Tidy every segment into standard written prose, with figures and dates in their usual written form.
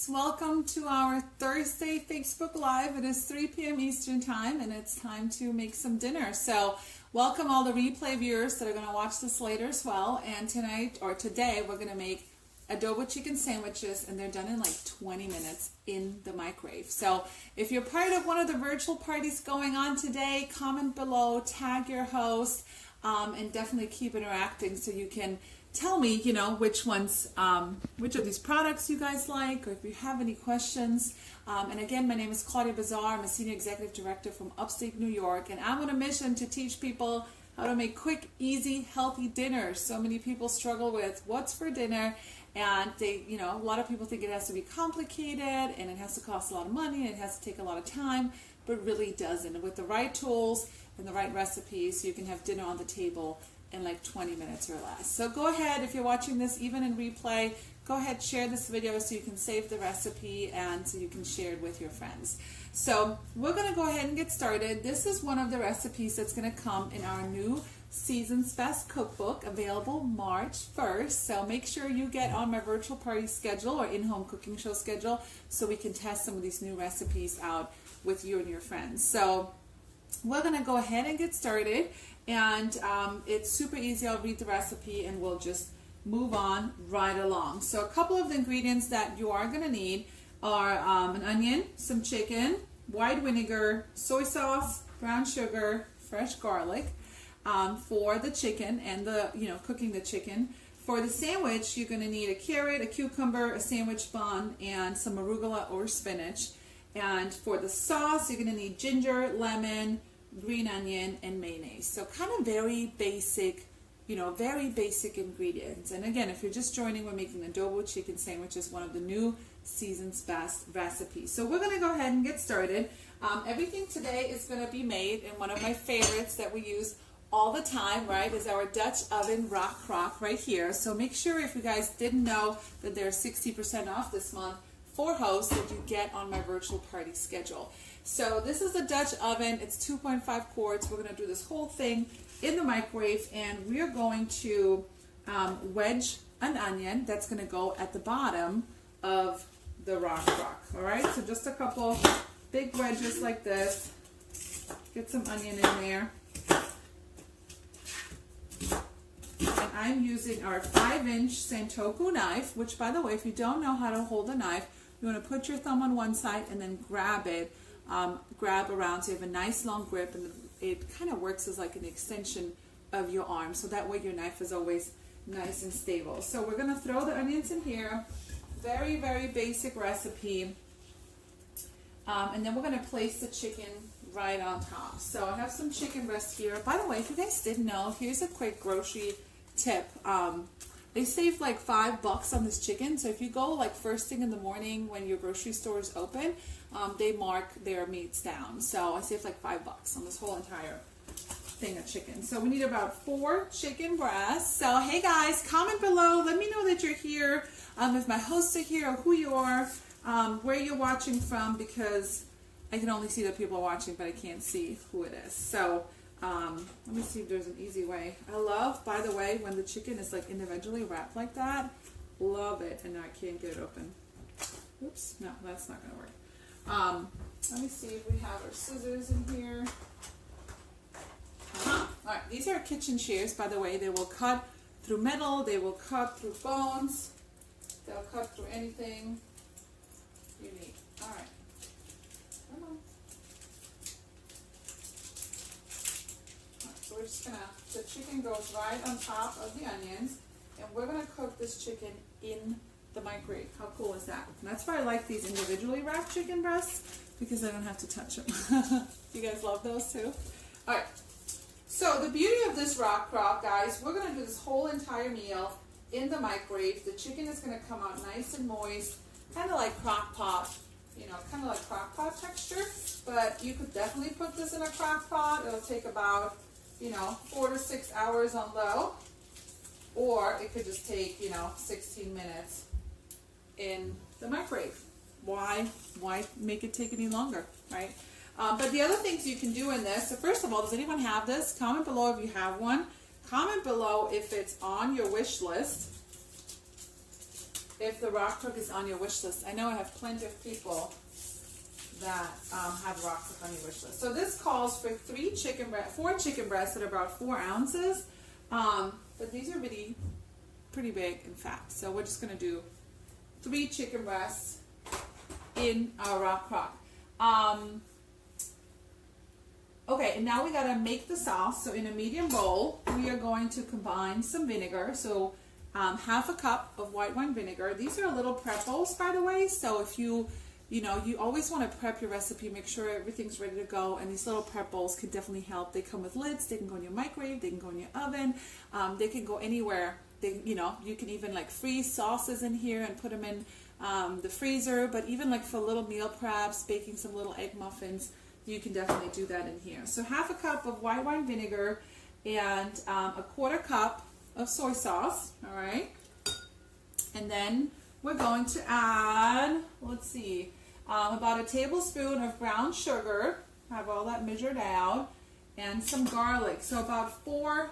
guys, welcome to our Thursday Facebook Live. It is 3 p.m. Eastern Time and it's time to make some dinner. So welcome all the replay viewers that are going to watch this later as well. And tonight or today we're going to make adobo chicken sandwiches, and they're done in like 20 minutes in the microwave. So if you're part of one of the virtual parties going on today, comment below, tag your host, and definitely keep interacting so you can tell me, which ones, which of these products you guys like, or if you have any questions. And again, my name is Claudia Bazar. I'm a Senior Executive Director from upstate New York, and I'm on a mission to teach people how to make quick, easy, healthy dinners. So many people struggle with what's for dinner, and they, a lot of people think it has to be complicated, and it has to cost a lot of money, and it has to take a lot of time, but it really doesn't. With the right tools and the right recipes, you can have dinner on the table in like 20 minutes or less. So go ahead, if you're watching this even in replay, go ahead, share this video so you can save the recipe and so you can share it with your friends. So we're going to go ahead and get started. This is one of the recipes that's going to come in our new Season's Best cookbook, available March 1st. So make sure you get on my virtual party schedule or in-home cooking show schedule so we can test some of these new recipes out with you and your friends. So we're going to go ahead and get started, and it's super easy. I'll read the recipe and we'll just move on right along. So a couple of the ingredients that you are going to need are an onion, some chicken, white vinegar, soy sauce, brown sugar, fresh garlic for the chicken and the cooking the chicken. For the sandwich, you're going to need a carrot, a cucumber, a sandwich bun, and some arugula or spinach. And for the sauce, you're going to need ginger, lemon, green onion, and mayonnaise. So kind of very basic, very basic ingredients. And again, if you're just joining, we're making adobo chicken sandwiches, one of the new Season's Best recipes. So we're going to go ahead and get started. Everything today is going to be made in one of my favorites that we use all the time, right, is our Dutch oven rock crock right here. So make sure, if you guys didn't know, that they're 60% off this month for hosts, that you get on my virtual party schedule. So this is the Dutch oven. It's 2.5 quarts. We're going to do this whole thing in the microwave, and we're going to wedge an onion that's going to go at the bottom of the rock crock. All right, so just a couple big wedges like this. Get some onion in there. And I'm using our 5-inch Santoku knife, which, by the way, if you don't know how to hold a knife, you want to put your thumb on one side and then grab it, grab around so you have a nice long grip, and it kind of works as like an extension of your arm, so that way your knife is always nice and stable. So we're going to throw the onions in here. Very, very basic recipe. And then we're going to place the chicken right on top. So I have some chicken breast here. By the way, if you guys didn't know, here's a quick grocery tip. They saved like $5 on this chicken. So if you go like first thing in the morning when your grocery store is open, they mark their meats down. So I saved like $5 on this whole entire thing of chicken. So we need about 4 chicken breasts. So hey guys, comment below. Let me know that you're here. If my hosts are here, or who you are, where you're watching from, because I can only see the people watching, but I can't see who it is. So let me see if there's an easy way. I love, by the way, when the chicken is like individually wrapped like that. Love it. And now I can't get it open. Oops, no, that's not going to work. Let me see if we have our scissors in here. All right, these are kitchen shears, by the way. They will cut through metal. They will cut through bones. They'll cut through anything you need. All right. Come on. All right, so we're just going to, the chicken goes right on top of the onions, and we're going to cook this chicken in the microwave. How cool is that? And that's why I like these individually wrapped chicken breasts, because I don't have to touch them. You guys love those too? All right. So the beauty of this rock crock, guys, we're going to do this whole entire meal in the microwave. The chicken is going to come out nice and moist, kind of like crock pot, kind of like crock pot texture. But you could definitely put this in a crock pot. It'll take about, 4 to 6 hours on low. Or it could just take, 16 minutes in the microwave. Why make it take any longer, right? But the other things you can do in this, so first of all, does anyone have this? Comment below if you have one. Comment below if it's on your wish list. if the rock crook is on your wish list. I know I have plenty of people that have rock crook on your wish list. So this calls for 4 chicken breasts that are about 4 ounces. But these are really pretty big and fat. So we're just going to do 3 chicken breasts in our rock crock. Okay, and now we got to make the sauce. So in a medium bowl, we are going to combine some vinegar. So half a cup of white wine vinegar. These are little prep bowls, by the way. So if you always want to prep your recipe, make sure everything's ready to go. And these little prep bowls can definitely help. They come with lids. They can go in your microwave. They can go in your oven. They can go anywhere. You can even like freeze sauces in here and put them in the freezer. But even like for little meal preps, baking some little egg muffins, you can definitely do that in here. So half a cup of white wine vinegar and a 1/4 cup of soy sauce. All right. And then we're going to add, let's see, about a tablespoon of brown sugar. Have all that measured out. And some garlic. So about 4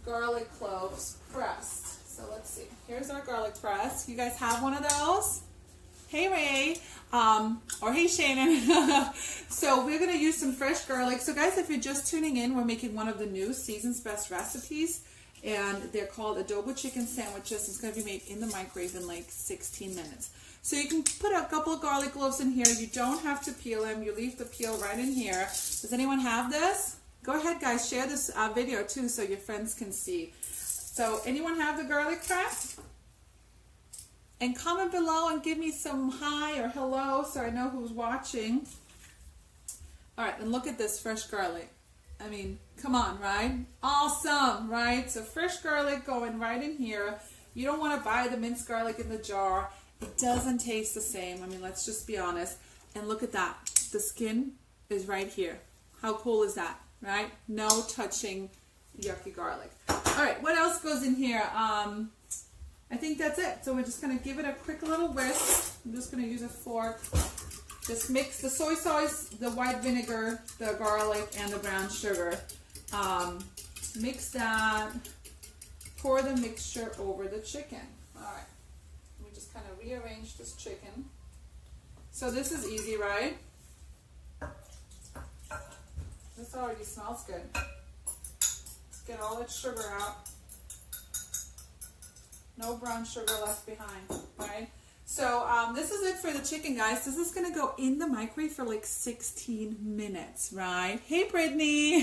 garlic cloves pressed. So let's see. Here's our garlic press. You guys have one of those? Hey Ray, or hey Shannon. So we're going to use some fresh garlic. So guys, if you're just tuning in, we're making one of the new Season's Best recipes. And they're called Adobo chicken sandwiches. It's going to be made in the microwave in like 16 minutes. So you can put a couple of garlic cloves in here. You don't have to peel them. You leave the peel right in here. Does anyone have this? Go ahead, guys. Share this video too so your friends can see. So anyone have the garlic press? And comment below and give me some hi or hello so I know who's watching. All right, and look at this fresh garlic. I mean, come on, right? Awesome, right? So fresh garlic going right in here. You don't want to buy the minced garlic in the jar. It doesn't taste the same. I mean, let's just be honest. And look at that. The skin is right here. How cool is that, right? No touching yucky garlic. All right, what else goes in here? I think that's it. So we're just going to give it a quick little whisk. I'm just going to use a fork. Just mix the soy sauce, the white vinegar, the garlic, and the brown sugar. Mix that. Pour the mixture over the chicken. All right. Let me just kind of rearrange this chicken. So this is easy, right? This already smells good. Let's get all that sugar out. No brown sugar left behind, right? So this is it for the chicken, guys. This is going to go in the microwave for like 16 minutes, right? Hey, Brittany.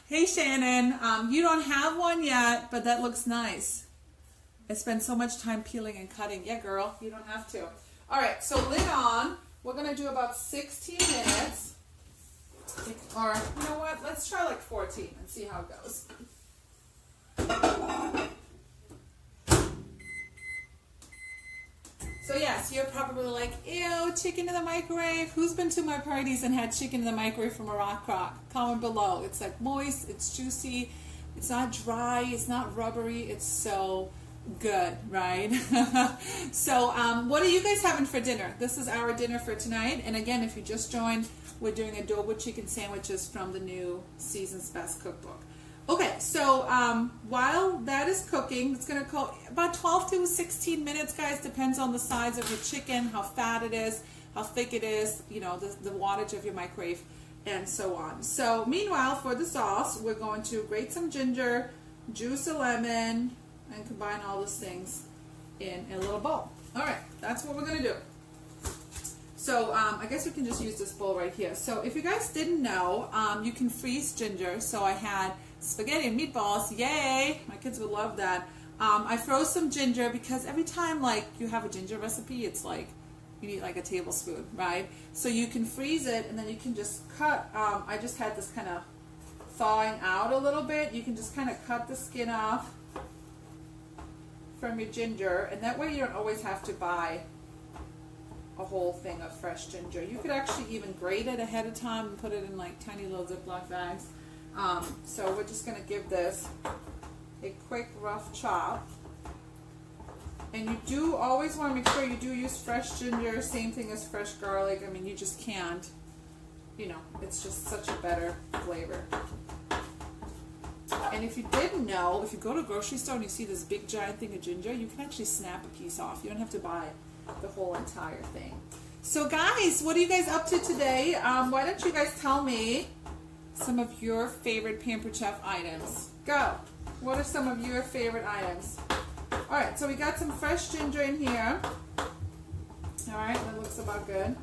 Hey, Shannon. You don't have one yet, but that looks nice. I spend so much time peeling and cutting. Yeah, girl, you don't have to. All right, so lid on. We're going to do about 16 minutes. Or, you know what? Let's try like 14 and see how it goes. So yes, you're probably like, ew, chicken in the microwave. Who's been to my parties and had chicken in the microwave from a rock crock? Comment below. It's like moist, it's juicy, it's not dry, it's not rubbery, it's so good, right? So what are you guys having for dinner? This is our dinner for tonight. And again, if you just joined, we're doing adobo chicken sandwiches from the new Season's Best cookbook. Okay, so while that is cooking, it's going to cook about 12 to 16 minutes, guys. Depends on the size of your chicken, how fat it is, how thick it is, you know, the wattage of your microwave, and so on. So meanwhile, for the sauce, we're going to grate some ginger, juice a lemon, and combine all those things in a little bowl. All right, that's what we're going to do. So I guess we can just use this bowl right here. So if you guys didn't know, you can freeze ginger. So I had spaghetti and meatballs. Yay! My kids would love that. I froze some ginger because every time like you have a ginger recipe, it's like you need like a tablespoon, right? So you can freeze it and then you can just cut. I just had this kind of thawing out a little bit. You can just kind of cut the skin off from your ginger, and that way you don't always have to buy a whole thing of fresh ginger. You could actually even grate it ahead of time and put it in like tiny little Ziploc bags. So we're just going to give this a quick rough chop. And you do always want to make sure you do use fresh ginger, same thing as fresh garlic. I mean, you just can't, you know, it's just such a better flavor. And if you didn't know, if you go to a grocery store and you see this big giant thing of ginger, you can actually snap a piece off. You don't have to buy the whole entire thing. So guys, what are you guys up to today? Why don't you guys tell me some of your favorite Pampered Chef items? Go. What are some of your favorite items? All right, so we got some fresh ginger in here. All right, that looks about good.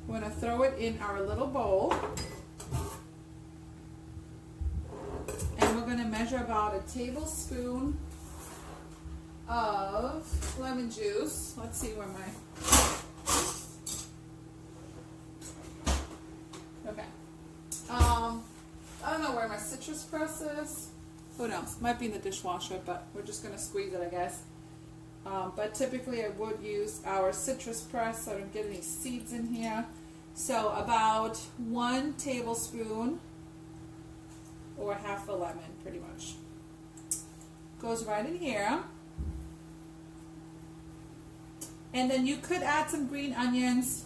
We're gonna throw it in our little bowl. And we're gonna measure about a tablespoon of lemon juice. Let's see where my, okay. I don't know where my citrus press is. Who knows? Might be in the dishwasher, but we're just gonna squeeze it, I guess. But typically I would use our citrus press so I don't get any seeds in here. So about 1 tablespoon or half a lemon, pretty much. Goes right in here. And then you could add some green onions.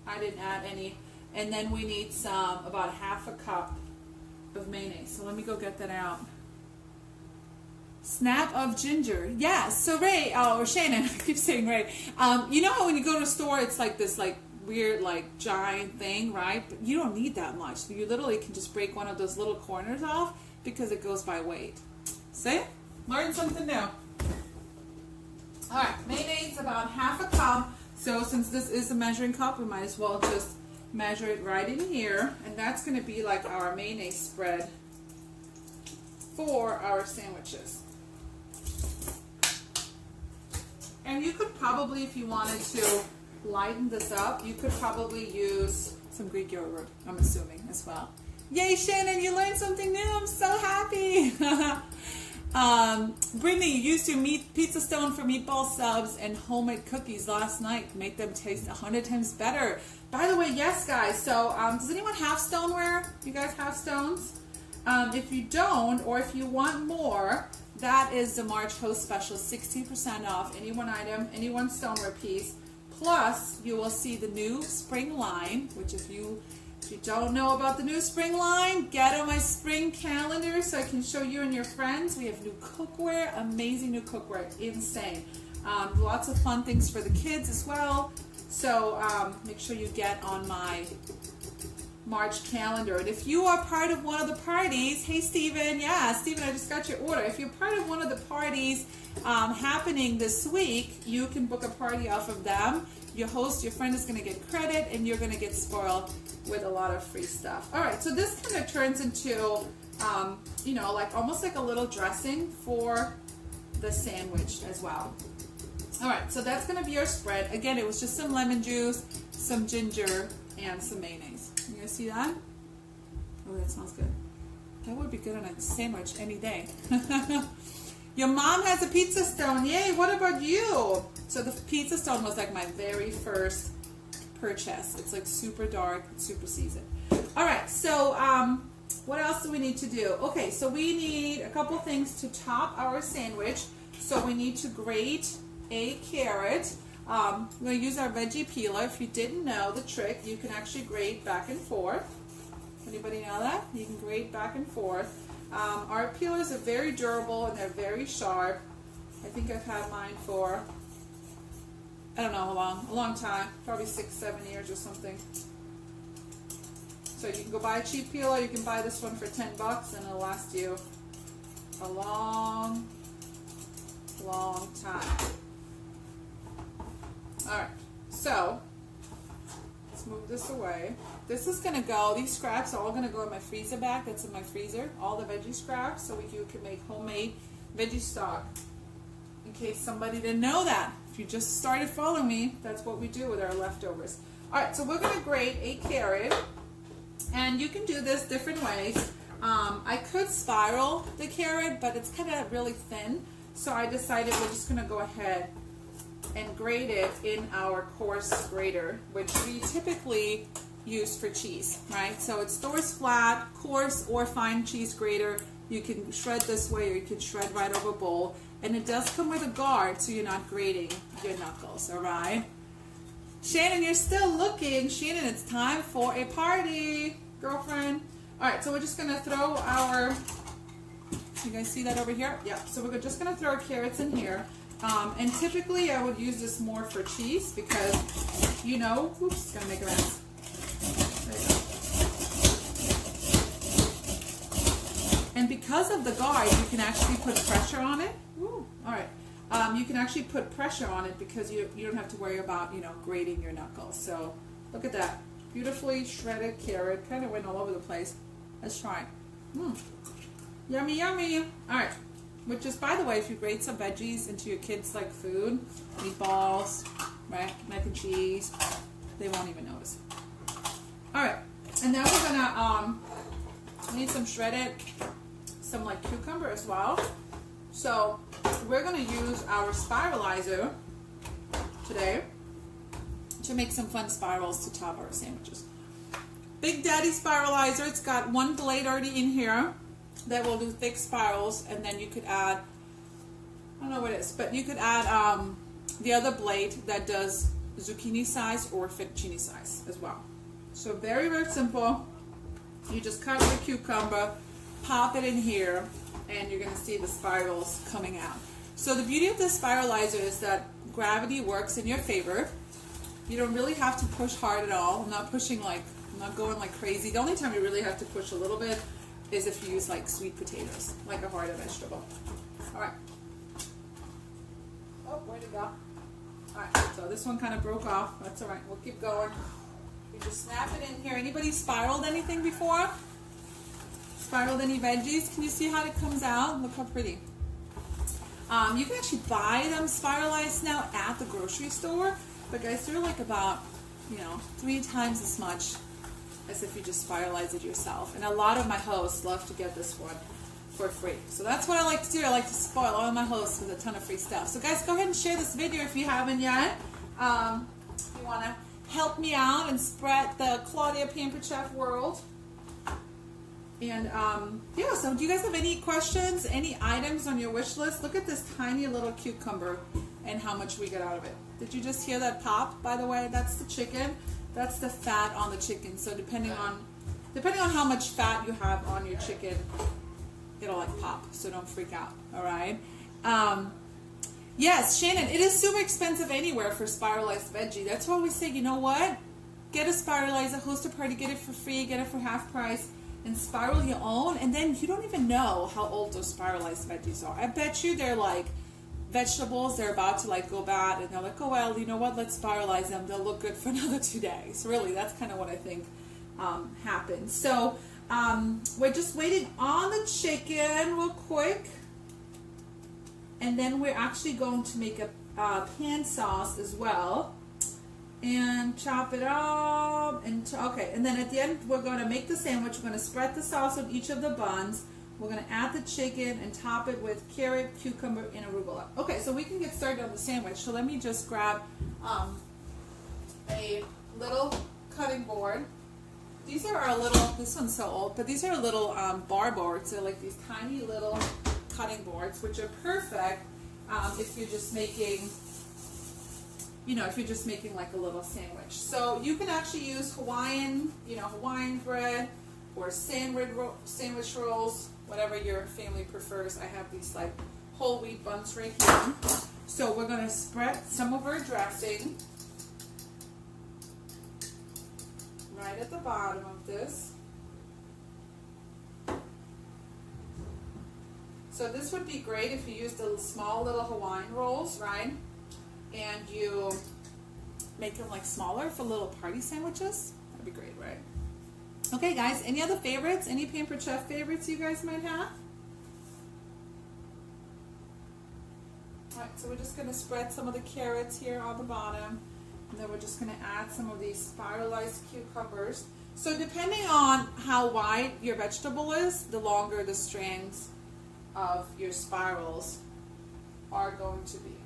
I didn't add any. And then we need some, about half a cup of mayonnaise. So let me go get that out. Snap of ginger. Yes. So Ray, or Shannon, I keep saying Ray. You know how when you go to a store, it's like this like weird like giant thing, right? But you don't need that much. So you literally can just break one of those little corners off because it goes by weight. See? Learn something new. All right, mayonnaise, about half a cup. So since this is a measuring cup, we might as well just measure it right in here. And that's going to be like our mayonnaise spread for our sandwiches. And you could probably, if you wanted to lighten this up, you could probably use some Greek yogurt, I'm assuming, as well. Yay, Shannon, you learned something new. I'm so happy. Brittany, you used your pizza stone for meatball subs and homemade cookies last night. Make them taste 100 times better. By the way, yes, guys. So does anyone have stoneware? You guys have stones? If you don't, or if you want more, that is the March Host Special, 60% off any one item, any one stoneware piece. Plus, you will see the new spring line, which if you don't know about the new spring line, get on my spring calendar so I can show you and your friends. We have new cookware, amazing new cookware, insane. Lots of fun things for the kids as well. So make sure you get on my March calendar. And if you are part of one of the parties, hey Stephen, yeah, Stephen, I just got your order. If you're part of one of the parties happening this week, you can book a party off of them. Your host, your friend is going to get credit, and you're going to get spoiled with a lot of free stuff. All right, so this kind of turns into, you know, like almost like a little dressing for the sandwich as well. All right, so that's going to be our spread. Again, it was just some lemon juice, some ginger, and some mayonnaise. You guys see that? Oh, that smells good. That would be good on a sandwich any day. Your mom has a pizza stone. Yay, what about you? So the pizza stone was like my very first purchase. It's like super dark, super seasoned. All right, so what else do we need to do? Okay, so we need a couple things to top our sandwich. So we need to grate a carrot. We're going to use our veggie peeler. If you didn't know the trick, you can actually grate back and forth. Anybody know that? You can grate back and forth. Our peelers are very durable and they're very sharp. I think I've had mine for, I don't know how long, a long time, probably 6-7 years or something. So you can go buy a cheap peeler, you can buy this one for $10 and it'll last you a long time. Alright, so let's move this away. This is going to go, these scraps are all going to go in my freezer bag that's in my freezer, all the veggie scraps, so you can make homemade veggie stock. In case somebody didn't know that. If you just started following me, that's what we do with our leftovers. Alright, so we're going to grate a carrot, and you can do this different ways. I could spiral the carrot, but it's kind of really thin, so I decided we're just going to go ahead and grate it in our coarse grater, which we typically use for cheese, right? So it stores flat, coarse or fine cheese grater. You can shred this way or you can shred right over a bowl. And it does come with a guard so you're not grating your knuckles, all right? Shannon, you're still looking. Shannon, it's time for a party, girlfriend. All right, so we're just gonna throw our You guys see that over here? Yeah. So we're just going to throw our carrots in here. And typically I would use this more for cheese because, you know, oops, it's going to make a mess. There you go. And because of the guard, you can actually put pressure on it. Ooh, all right. You can actually put pressure on it because you don't have to worry about, you know, grating your knuckles. So look at that. Beautifully shredded carrot. Kind of went all over the place. Let's try it. Yummy, yummy. All right. Which is, by the way, if you grate some veggies into your kids' like food, meatballs, right, mac and cheese, they won't even notice. All right. And now we're gonna need some shredded, some like cucumber as well. So we're gonna use our spiralizer today to make some fun spirals to top our sandwiches. Big Daddy spiralizer. It's got one blade already in here that will do thick spirals, and then you could add, I don't know what it is, but you could add the other blade that does zucchini size or fettuccine size as well. So very, very simple. You just cut the cucumber, pop it in here, and you're going to see the spirals coming out. So the beauty of this spiralizer is that gravity works in your favor. You don't really have to push hard at all. I'm not pushing like, I'm not going like crazy. The only time you really have to push a little bit is if you use like sweet potatoes, like a harder vegetable. All right. Oh, where'd it go? All right, so this one kind of broke off. That's all right, we'll keep going. You just snap it in here. Anybody spiraled anything before? Spiraled any veggies? Can you see how it comes out? Look how pretty. You can actually buy them spiralized now at the grocery store, but guys, they're like about, you know, 3 times as much as if you just spiralize it yourself. And a lot of my hosts love to get this one for free. So that's what I like to do. I like to spoil all of my hosts with a ton of free stuff. So guys, go ahead and share this video if you haven't yet. If you want to help me out and spread the Claudia Pampered Chef world. And yeah, so do you guys have any questions, any items on your wish list? Look at this tiny little cucumber and how much we get out of it. Did you just hear that pop, by the way? That's the chicken. That's the fat on the chicken. So depending on how much fat you have on your chicken, it'll like pop. So don't freak out. All right. Yes, Shannon, it is super expensive anywhere for spiralized veggie. That's why we say, you know what? Get a spiralizer, host a party, get it for free, get it for half price, and spiral your own. And then you don't even know how old those spiralized veggies are. I bet you they're like vegetables, they're about to like go bad, and they're like, oh well, you know what, let's spiralize them, they'll look good for another 2 days. Really, that's kind of what I think happens. So we're just waiting on the chicken real quick, and then we're actually going to make a pan sauce as well and chop it up. And okay, and then at the end we're going to make the sandwich. We're going to spread the sauce on each of the buns. We're going to add the chicken and top it with carrot, cucumber, and arugula. Okay, so we can get started on the sandwich. So let me just grab a little cutting board. These are our little, this one's so old, but these are our little bar boards. They're like these tiny little cutting boards, which are perfect if you're just making, you know, if you're just making like a little sandwich. So you can actually use Hawaiian, you know, Hawaiian bread or sandwich rolls, whatever your family prefers. I have these like whole wheat buns right here. So we're going to spread some of our dressing right at the bottom of this. So this would be great if you used the small little Hawaiian rolls, right? And you make them like smaller for little party sandwiches. That'd be great, right? Okay, guys, any other favorites? Any Pampered Chef favorites you guys might have? All right, so we're just going to spread some of the carrots here on the bottom, and then we're just going to add some of these spiralized cucumbers. So depending on how wide your vegetable is, the longer the strands of your spirals are going to be.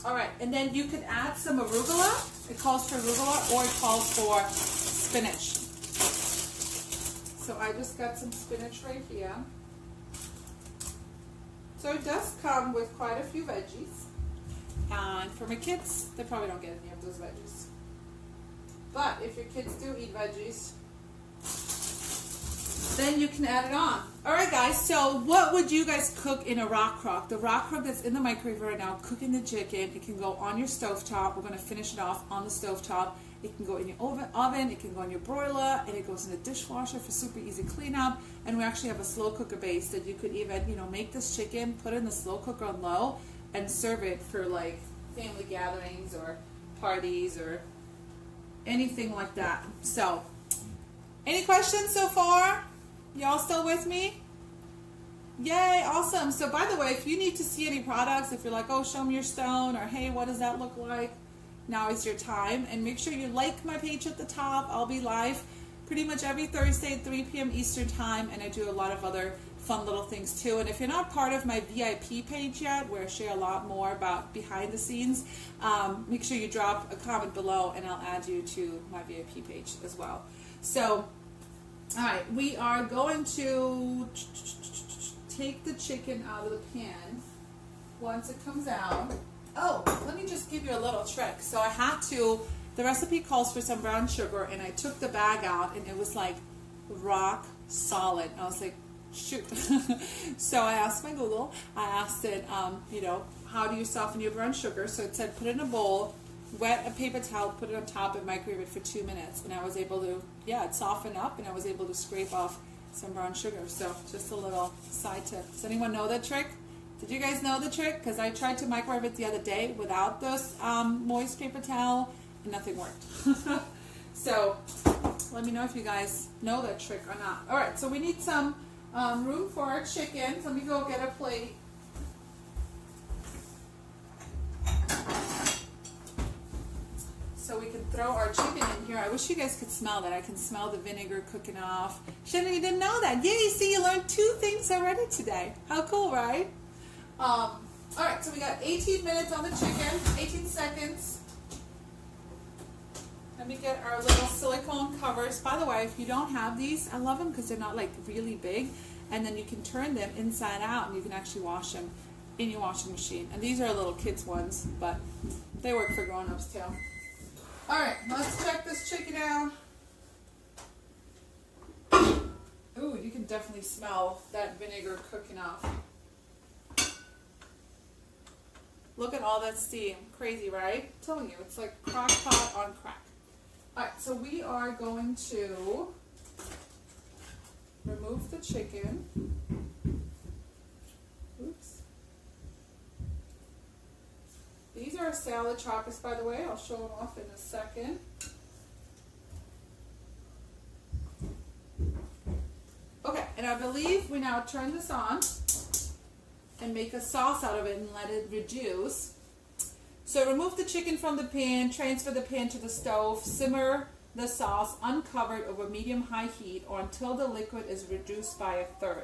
All right, and then you could add some arugula. It calls for arugula, or it calls for spinach. So I just got some spinach right here. So it does come with quite a few veggies. And for my kids, they probably don't get any of those veggies. But if your kids do eat veggies, then you can add it on. All right, guys, so what would you guys cook in a rock crock? The rock crock that's in the microwave right now, cooking the chicken. It can go on your stovetop. We're going to finish it off on the stovetop. It can go in your oven, it can go in your broiler, and it goes in the dishwasher for super easy cleanup. And we actually have a slow cooker base that you could even, make this chicken, put it in the slow cooker on low, and serve it for like family gatherings or parties or anything like that. So, any questions so far? Y'all still with me? Yay, awesome. So by the way, if you need to see any products, if you're like, oh, show me your stone, or hey, what does that look like? Now is your time. And make sure you like my page at the top. I'll be live pretty much every Thursday at 3 p.m. Eastern time, and I do a lot of other fun little things too. And if you're not part of my VIP page yet, where I share a lot more about behind the scenes, make sure you drop a comment below and I'll add you to my VIP page as well. So, all right, we are going to take the chicken out of the pan once it comes out. Oh, let me just give you a little trick. So I had to, the recipe calls for some brown sugar, and I took the bag out and it was like rock solid. I was like, shoot. So I asked my Google, I asked it, how do you soften your brown sugar? So it said put it in a bowl, wet a paper towel, put it on top, and microwave it for 2 minutes. And I was able to, it softened up, and I was able to scrape off some brown sugar. So just a little side tip. Does anyone know that trick? Did you guys know the trick? Because I tried to microwave it the other day without this moist paper towel, and nothing worked. So let me know if you guys know that trick or not. All right, so we need some room for our chicken. So let me go get a plate. So we can throw our chicken in here. I wish you guys could smell that. I can smell the vinegar cooking off. Shannon, you didn't know that. Yay, see, you learned 2 things already today. How cool, right? All right, so we got 18 minutes on the chicken, 18 seconds. Let me get our little silicone covers. By the way, if you don't have these, I love them because they're not like really big. And then you can turn them inside out and you can actually wash them in your washing machine. And these are little kids ones, but they work for grown-ups too. All right, let's check this chicken out. Ooh, you can definitely smell that vinegar cooking off. Look at all that steam. Crazy, right? I'm telling you, it's like crock pot on crack. All right, so we are going to remove the chicken. Oops. These are salad choppers, by the way. I'll show them off in a second. Okay, and I believe we now turn this on and make a sauce out of it and let it reduce. So remove the chicken from the pan, transfer the pan to the stove, simmer the sauce uncovered over medium-high heat or until the liquid is reduced by 1/3.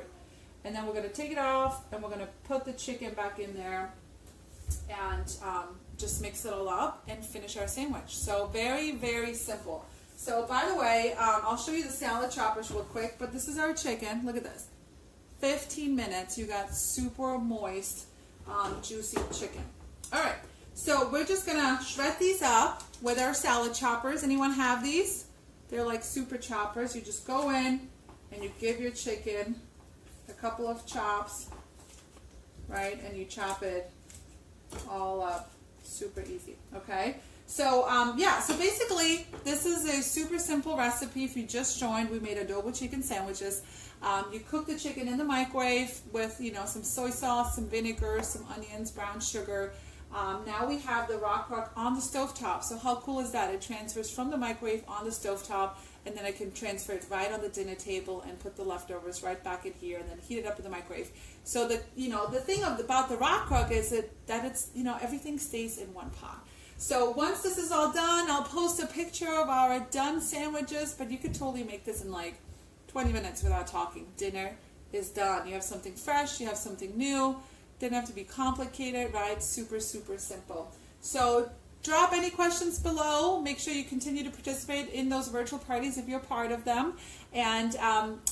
And then we're going to take it off and we're going to put the chicken back in there and just mix it all up and finish our sandwich. So very, very simple. So by the way, I'll show you the salad choppers real quick, but this is our chicken. Look at this. 15 minutes, you got super moist, juicy chicken. All right, so we're just gonna shred these up with our salad choppers. Anyone have these? They're like super choppers. You just go in and you give your chicken a couple of chops, right? And you chop it all up, super easy, okay? So, so basically, this is a super simple recipe. If you just joined, we made adobo chicken sandwiches. You cook the chicken in the microwave with, some soy sauce, some vinegar, some onions, brown sugar. Now we have the rock on the stovetop. So how cool is that? It transfers from the microwave on the stovetop, and then I can transfer it right on the dinner table and put the leftovers right back in here and then heat it up in the microwave. So the thing about the rock is that it's, everything stays in one pot. So once this is all done, I'll post a picture of our done sandwiches, but you could totally make this in like 20 minutes without talking. Dinner is done. You have something fresh, you have something new. Didn't have to be complicated, right? Super, super simple. So drop any questions below. Make sure you continue to participate in those virtual parties if you're part of them. And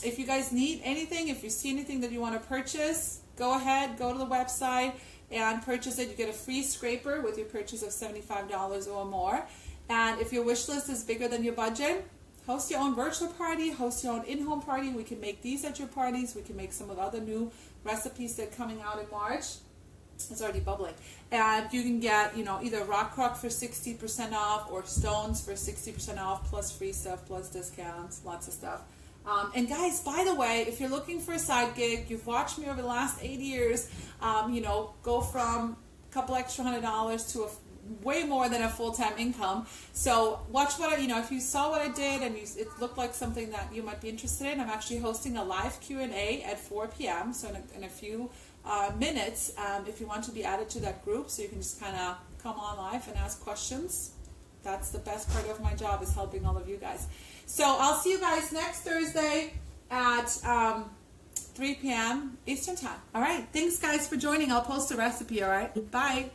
if you guys need anything, if you see anything that you want to purchase, go ahead, go to the website and purchase it. You get a free scraper with your purchase of $75 or more. And if your wish list is bigger than your budget, host your own virtual party, host your own in-home party. We can make these at your parties. We can make some of the other new recipes that are coming out in March. It's already bubbling. And you can get, either Rock Crock for 60% off or Stones for 60% off, plus free stuff, plus discounts, lots of stuff. And guys, by the way, if you're looking for a side gig, you've watched me over the last 8 years, go from a couple extra $100 to way more than a full-time income. So watch what if you saw what I did and it looked like something that you might be interested in, I'm actually hosting a live Q&A at 4 p.m. So in a few minutes, if you want to be added to that group, so you can just kind of come on live and ask questions. That's the best part of my job, is helping all of you guys. So I'll see you guys next Thursday at 3 p.m. Eastern time. All right. Thanks, guys, for joining. I'll post a recipe. All right. Bye.